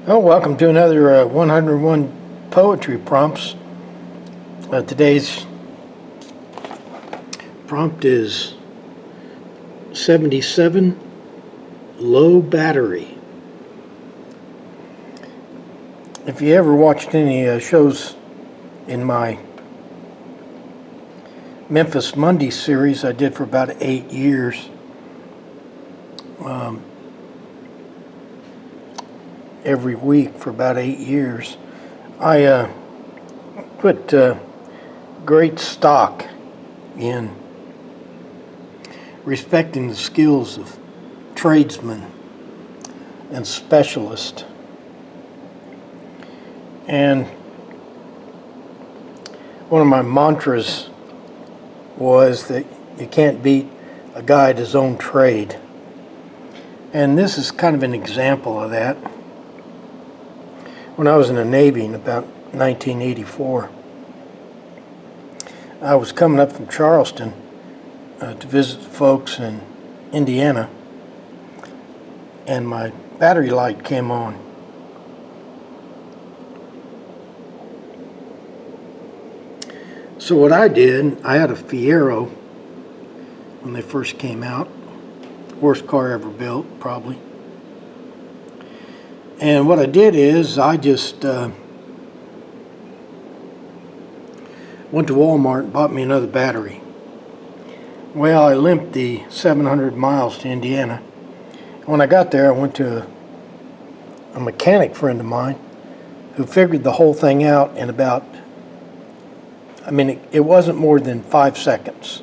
Oh, welcome to another 101 poetry prompts. Today's prompt is 77 low battery. If you ever watched any shows in my Memphis Monday series I did for about 8 years, every week for about 8 years, I put great stock in respecting the skills of tradesmen and specialists. And one of my mantras was that you can't beat a guy at his own trade. And this is kind of an example of that. When I was in the Navy in about 1984, I was coming up from Charleston to visit folks in Indiana, and my battery light came on. So what I did, I had a Fiero when they first came out, worst car ever built, probably. And what I did is I just went to Wal-mart and bought me another battery. Well, I limped the 700 miles to Indiana. When I got there, I went to a mechanic friend of mine who figured the whole thing out in about, it wasn't more than 5 seconds.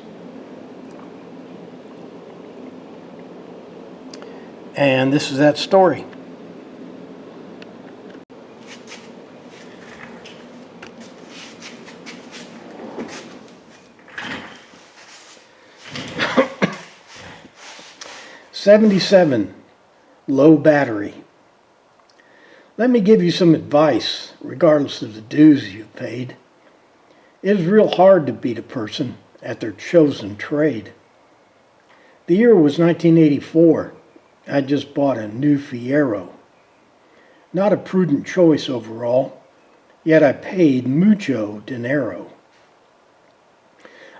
And this is that story. "77 low battery. Let me give you some advice, regardless of the dues you've paid. It is real hard to beat a person at their chosen trade. The year was 1984. I just bought a new Fiero. Not a prudent choice overall, yet I paid mucho dinaro.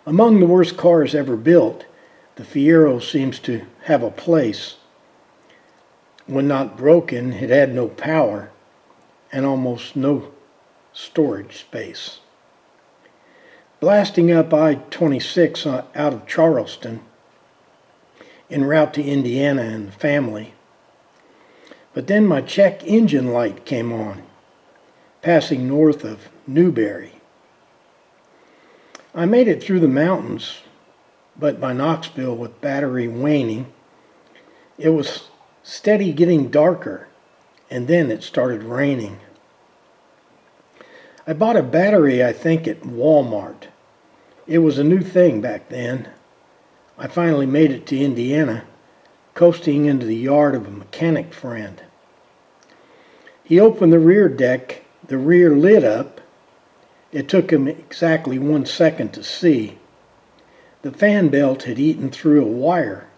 Among the worst cars ever built, the Fiero seems to have a place. When not broken, it had no power and almost no storage space. Blasting up I-26 out of Charleston, en route to Indiana and the family. But then my check engine light came on, passing north of Newberry. I made it through the mountains, but by Knoxville with battery waning, it was steady getting darker, and then it started raining. I bought a battery, I think, at Wal-mart. It was a new thing back then. I finally made it to Indiana, coasting into the yard of a mechanic friend. He opened the rear deck, the rear lit up. It took him exactly 1 second to see. The fan belt had eaten through a wire,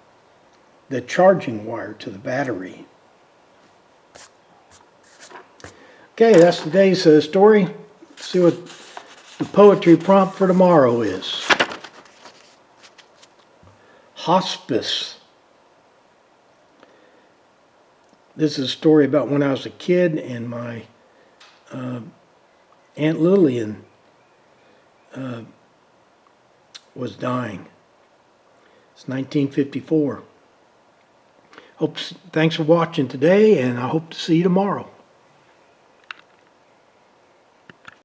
the charging wire to the battery. Okay, that's today's story. Let's see what the poetry prompt for tomorrow is. Hospice. This is a story about when I was a kid and my Aunt Lillian was dying. It's 1954. Thanks for watching today, and I hope to see you tomorrow.